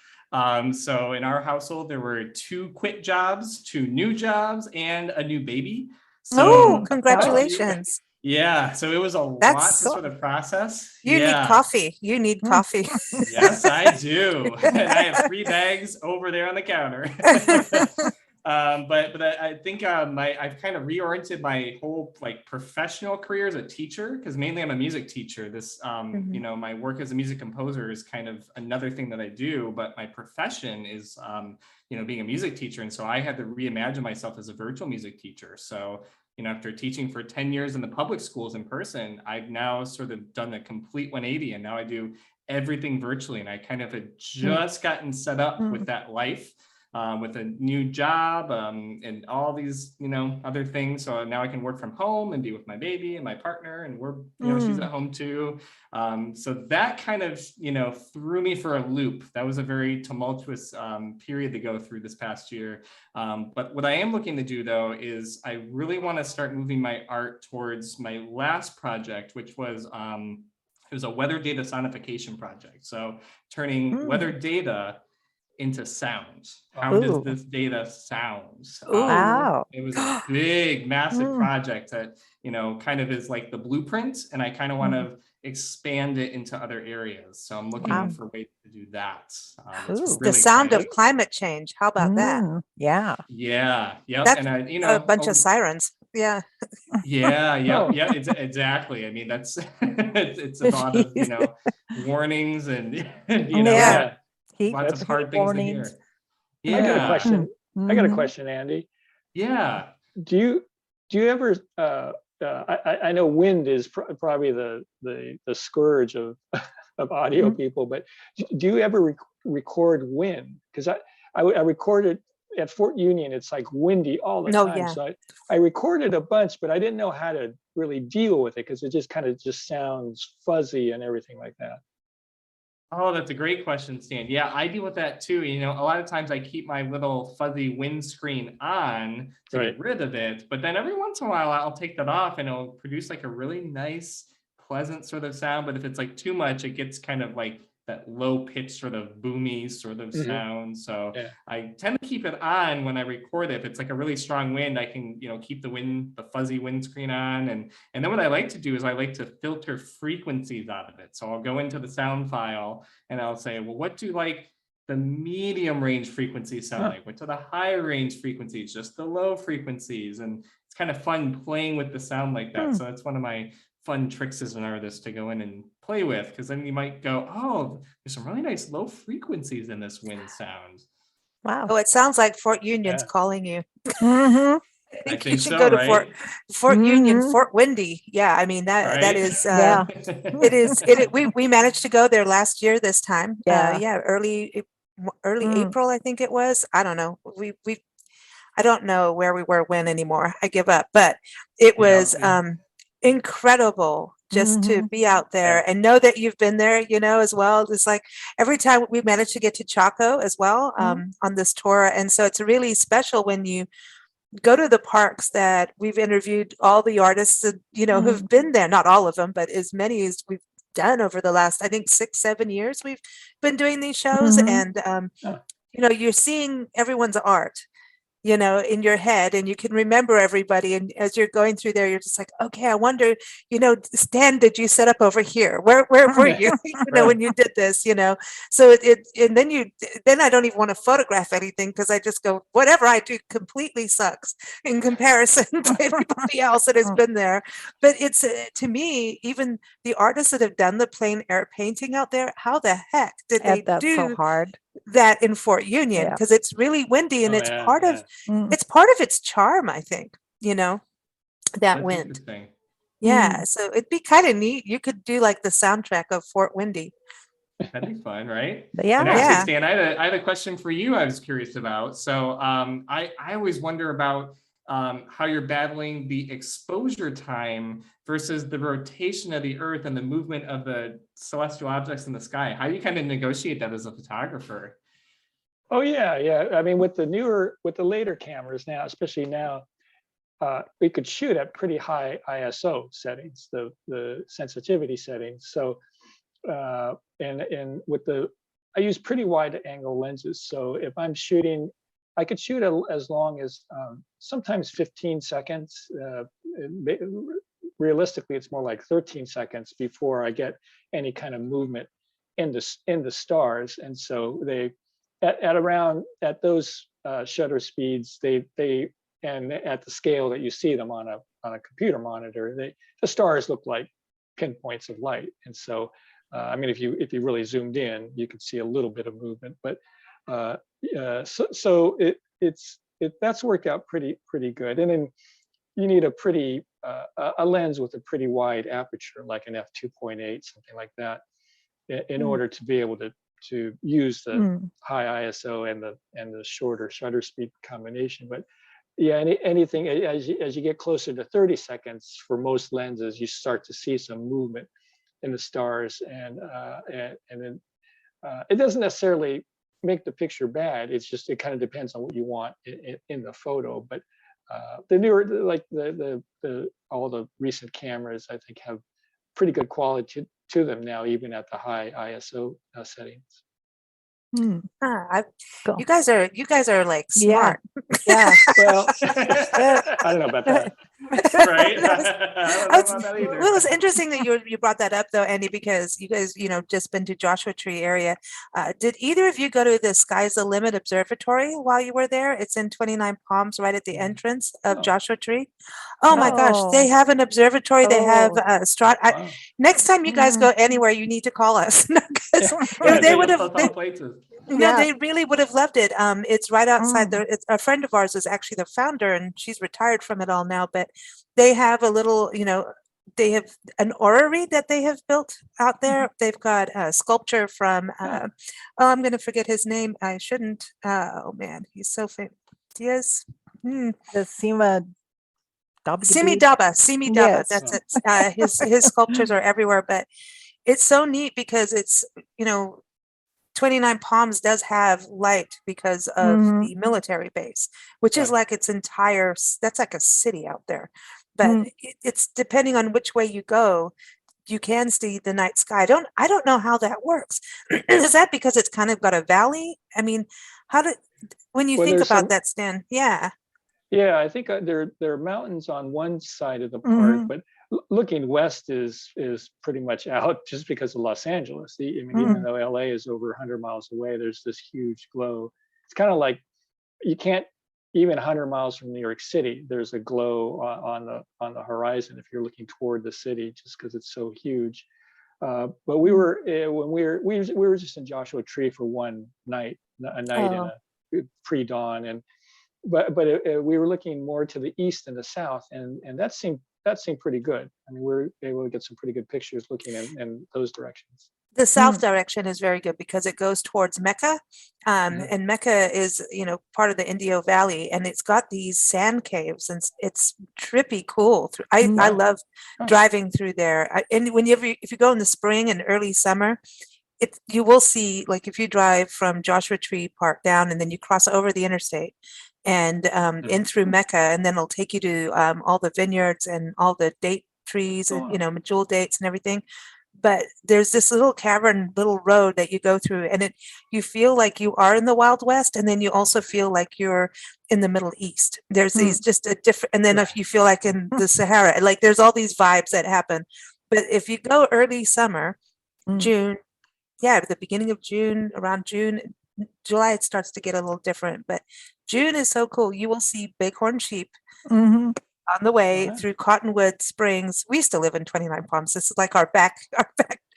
So in our household, there were 2 quit jobs, 2 new jobs, and a new baby. So, congratulations. Yeah, so it was a lot to sort of process. You need coffee. You need coffee. Yes, I do. And I have 3 bags over there on the counter. But I think I've kind of reoriented my whole professional career as a teacher, because mainly I'm a music teacher. This my work as a music composer is kind of another thing that I do, but my profession is being a music teacher, and so I had to reimagine myself as a virtual music teacher. So after teaching for 10 years in the public schools in person, I've now sort of done a complete 180, and now I do everything virtually, and I kind of had just gotten set up with that life. With a new job and all these, other things. So now I can work from home and be with my baby and my partner, and we're, she's at home too. So that kind of, threw me for a loop. That was a very tumultuous period to go through this past year. But what I am looking to do though, is I really want to start moving my art towards my last project, which was, it was a weather data sonification project. So turning weather data into sound. How does this data sound? Wow. It was a big, massive project that, kind of is like the blueprint, and I kind of want to expand it into other areas. So I'm looking for ways to do that. It's really the sound exciting. of climate change. How about that? Yeah. Yeah. Yep. That's and a bunch of sirens. Yeah. Yeah. Exactly. I mean, that's it's a lot of warnings and lots of hard things to hear. Yeah. I got a question. I got a question, Andy. Yeah. Do you ever? I know wind is probably the scourge of audio people, but do you ever record wind? Because I recorded at Fort Union. It's like windy all the time. Yeah. So I recorded a bunch, but I didn't know how to really deal with it because it just kind of sounds fuzzy and everything like that. Oh, that's a great question, Stan. Yeah, I deal with that too. A lot of times I keep my little fuzzy windscreen on to get rid of it, but then every once in a while I'll take that off and it'll produce like a really nice, pleasant sort of sound. But if it's like too much, it gets kind of like that low pitch sort of boomy sort of sound. So I tend to keep it on when I record it. If it's like a really strong wind, I can, keep the fuzzy windscreen on. And then what I like to do is I like to filter frequencies out of it. So I'll go into the sound file and I'll say, well, what do like the medium range frequencies sound like? What do the high range frequencies, just the low frequencies? And it's kind of fun playing with the sound like that. So that's one of my fun tricks as an artist to go in and play with, because then you might go, oh, there's some really nice low frequencies in this wind sound. Wow. Oh, it sounds like Fort Union's calling you. I think you should so, go to right? Fort Union, Fort Windy. Yeah, I mean that is it is we managed to go there last year this time. Early early Mm. April, I think it was. I don't know. I don't know where we were when anymore. I give up. But it was incredible just to be out there and know that you've been there, as well. It's like every time we managed to get to Chaco as well on this tour. And so it's really special when you go to the parks that we've interviewed all the artists, who've been there, not all of them, but as many as we've done over the last, I think 6-7 years we've been doing these shows. And, you're seeing everyone's art, in your head, and you can remember everybody. And as you're going through there, you're just like, okay, I wonder, Stan, did you set up over here? Where were you, when you did this, So and then I don't even want to photograph anything because I just go, whatever I do completely sucks in comparison to everybody else that has been there. But it's, to me, even the artists that have done the plein air painting out there, how the heck did they That's do so hard. that in Fort Union? Yeah. Because it's really windy, and it's part of its charm, I think, that That's wind. interesting. Yeah. So it'd be kind of neat. You could do like the soundtrack of Fort Windy. That'd be fun, right? Yeah. And actually, Yeah. Stan, I had a question for you I was curious about. So I always wonder about how you're battling the exposure time versus the rotation of the Earth and the movement of the celestial objects in the sky. How do you kind of negotiate that as a photographer? Oh yeah. I mean, with the later cameras now, especially now, we could shoot at pretty high ISO settings, the sensitivity settings. So, and with I use pretty wide angle lenses. So if I'm shooting, I could shoot as long as sometimes 15 seconds. Realistically, it's more like 13 seconds before I get any kind of movement in the stars. And so they, at those shutter speeds, they and at the scale that you see them on a computer monitor, the stars look like pinpoints of light. And so, I mean, if you really zoomed in, you could see a little bit of movement. But so that's worked out pretty good. And then you need a lens with a pretty wide aperture, like an f2.8, something like that, in order to be able to use the high ISO and the shorter shutter speed combination. But yeah, anything as you get closer to 30 seconds for most lenses, you start to see some movement in the stars, and then it doesn't necessarily make the picture bad. It's just, it kind of depends on what you want in the photo. But the newer, like all the recent cameras, I think have pretty good quality to them now, even at the high ISO settings. You guys are like smart. Yeah. Well, I don't know about that. Right? I don't know about that either. Well, it was interesting that you brought that up though, Andy, because you guys, just been to Joshua Tree area. Did either of you go to the Sky's the Limit Observatory while you were there? It's in 29 Palms, right at the entrance of Joshua Tree. Oh my gosh, they have an observatory. They have next time you guys go anywhere, you need to call us. They would have. No, they really would have loved it. It's right outside a friend of ours is actually the founder, and she's retired from it all now, but they have a little, they have an orrery that they have built out there. They've got a sculpture from, I'm going to forget his name. I shouldn't. Oh man, he's so famous. Diaz. The Sima Daba. Yes. That's it. His sculptures are everywhere, but it's so neat because it's, 29 Palms does have light because of the military base, which is like its entire, that's like a city out there. But it's depending on which way you go, you can see the night sky. I don't know how that works. Is that because it's kind of got a valley? I mean, when you think about that, Stan? Yeah. Yeah, I think there are mountains on one side of the park, but looking west is pretty much out just because of Los Angeles. I mean, even though LA is over 100 miles away, there's this huge glow. It's kind of like you can't, even 100 miles from New York City, there's a glow on the horizon if you're looking toward the city, just because it's so huge. But we were when we were just in Joshua Tree for one night, in a pre-dawn, and but we were looking more to the east and the south, and that seemed pretty good. I mean, we were able to get some pretty good pictures looking in those directions. The south direction is very good because it goes towards Mecca. And Mecca is, part of the Indio Valley, and it's got these sand caves, and it's trippy cool. I love driving through there. And if you go in the spring and early summer, you will see, like if you drive from Joshua Tree Park down and then you cross over the interstate and in through Mecca, and then it'll take you to all the vineyards and all the date trees and jewel dates and everything. But there's this little cavern, little road that you go through, and you feel like you are in the Wild West, and then you also feel like you're in the Middle East. There's these just a different, and then if you feel like in the Sahara, like there's all these vibes that happen. But if you go early summer, June, at the beginning of June, around June, July, it starts to get a little different. But June is so cool. You will see bighorn sheep on the way through Cottonwood Springs. We used to live in 29 Palms. This is like our back.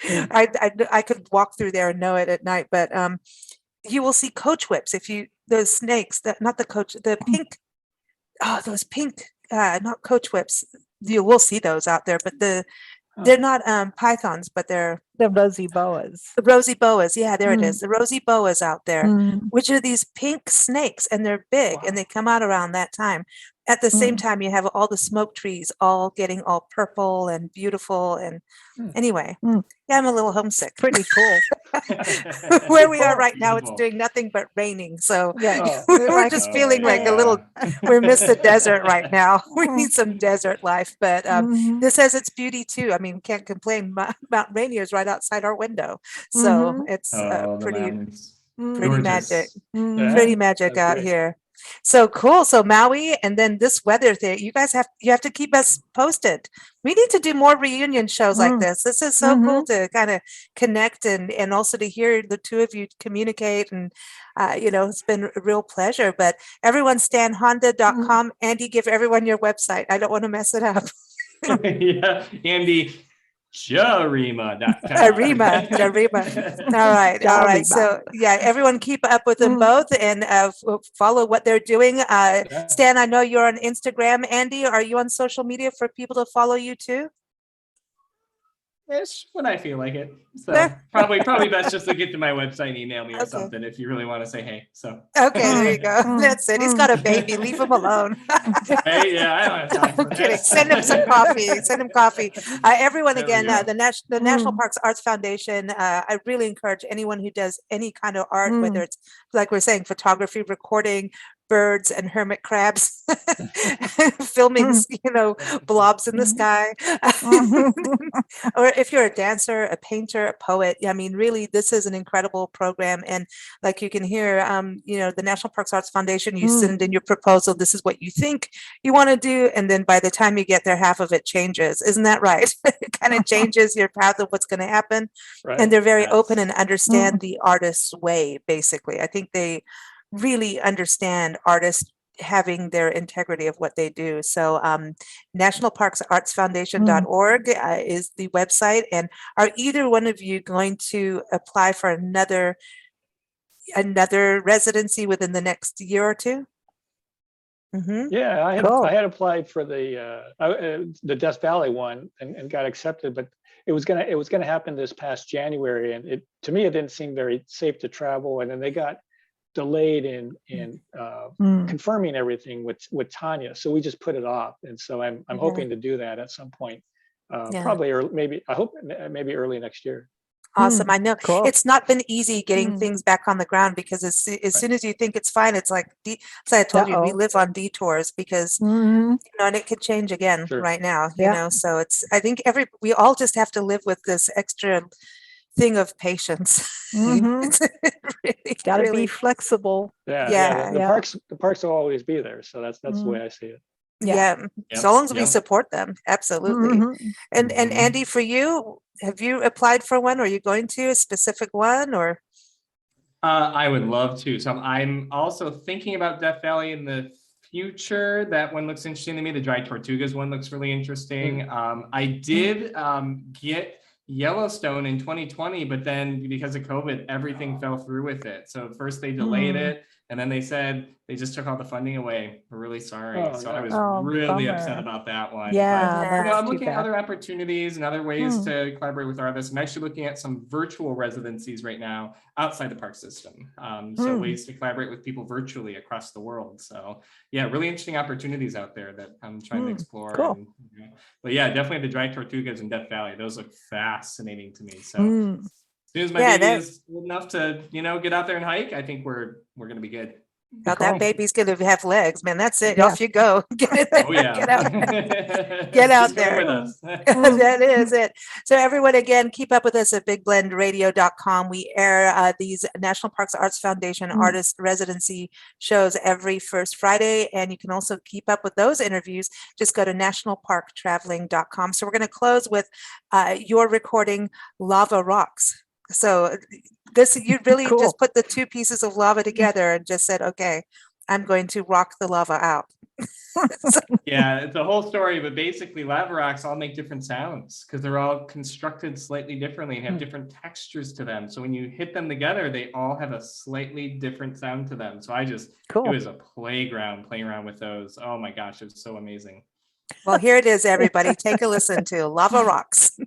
I could walk through there and know it at night. But you will see coach whips. Those snakes, the pink, those pink, not coach whips. You will see those out there, but they're not pythons, but they're the rosy boas. The rosy boas, yeah, there it is. The rosy boas out there, which are these pink snakes, and they're big, and they come out around that time. At the same time, you have all the smoke trees all getting all purple and beautiful. And anyway, I'm a little homesick. Pretty cool. Where we are right now, it's doing nothing but raining. So we're just feeling like we missed the desert right now. We need some desert life. But this has its beauty too. I mean, can't complain. Mount Rainier is right outside our window. So it's pretty magic. Pretty magic out here. So cool. So Maui, and then this weather thing, you guys have to keep us posted. We need to do more reunion shows like this. This is so cool to kind of connect and also to hear the two of you communicate. And, it's been a real pleasure. But everyone, stanhonda.com. Andy, give everyone your website. I don't want to mess it up. Yeah, Andy Jarema. Jarema. All right. So everyone keep up with them both and follow what they're doing. Stan, I know you're on Instagram. Andy, are you on social media for people to follow you too? It's when I feel like it. So probably best just to get to my website and email me or something if you really want to say hey. So okay, there you go. That's it. He's got a baby. Leave him alone. Hey, I don't have time for I'm kidding. Send him some coffee. Send him coffee. Everyone, again, the National Parks Arts Foundation. I really encourage anyone who does any kind of art, whether it's like we're saying, photography, recording, birds and hermit crabs, filming, blobs in the sky. Or if you're a dancer, a painter, a poet, I mean, really, this is an incredible program. And like you can hear, the National Parks Arts Foundation, you send in your proposal. This is what you think you want to do. And then by the time you get there, half of it changes. Isn't that right? It kind of changes your path of what's going to happen. Right. And they're very open and understand the artist's way, basically. I think they really understand artists having their integrity of what they do. So nationalparksartsfoundation.org is the website. And are either one of you going to apply for another residency within the next year or two? Yeah, I had applied for the Death Valley one and got accepted, but it was gonna happen this past January, and to me it didn't seem very safe to travel, and then they got delayed in confirming everything with Tanya, so we just put it off. And so I'm hoping to do that at some point, probably, or maybe early next year. Awesome. I know it's not been easy getting things back on the ground, because as soon as you think it's fine, it's like, so I told you, we live on detours because, and it could change again right now, so I think we all just have to live with this extra thing of patience. Really, gotta be flexible. The parks will always be there, so that's the way I see it. So long as we support them, absolutely. And Andy, for you, have you applied for one, or are you going to a specific one, or? I would love to. So I'm also thinking about Death Valley in the future. That one looks interesting to me. The Dry Tortugas one looks really interesting. I did get Yellowstone in 2020, but then because of COVID, everything fell through with it. So first they delayed it, And then they said they just took all the funding away. We're really sorry. Oh, So I was no. really Bummer. upset about that one. Yeah, But, that's I'm too looking at bad. other opportunities and other ways to collaborate with artists. I'm actually looking at some virtual residencies right now outside the park system. So ways to collaborate with people virtually across the world. So yeah, really interesting opportunities out there that I'm trying to explore. Cool. And, but yeah, definitely the dry tortugas in Death Valley. Those look fascinating to me. So as soon as my baby is old enough to, get out there and hike, I think we're going to be good. Now Cool. that baby's gonna have legs, man. That's it. Yeah. Off you go. Get in there. Oh yeah. Get out. Get out She's going there. with us. That is it. So everyone, again, keep up with us at bigblendradio.com. We air these National Parks Arts Foundation artist residency shows every first Friday. And you can also keep up with those interviews. Just go to nationalparktraveling.com. So we're going to close with your recording Lava Rocks. So this, you really Cool. just put the two pieces of lava together and just said, okay, I'm going to rock the lava out. Yeah, it's a whole story, but basically lava rocks all make different sounds because they're all constructed slightly differently and have different textures to them. So when you hit them together, they all have a slightly different sound to them. So it was a playground playing around with those. Oh my gosh, it was so amazing. Well, here it is, everybody. Take a listen to Lava Rocks.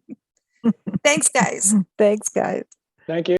Thanks, guys. Thanks, guys. Thank you.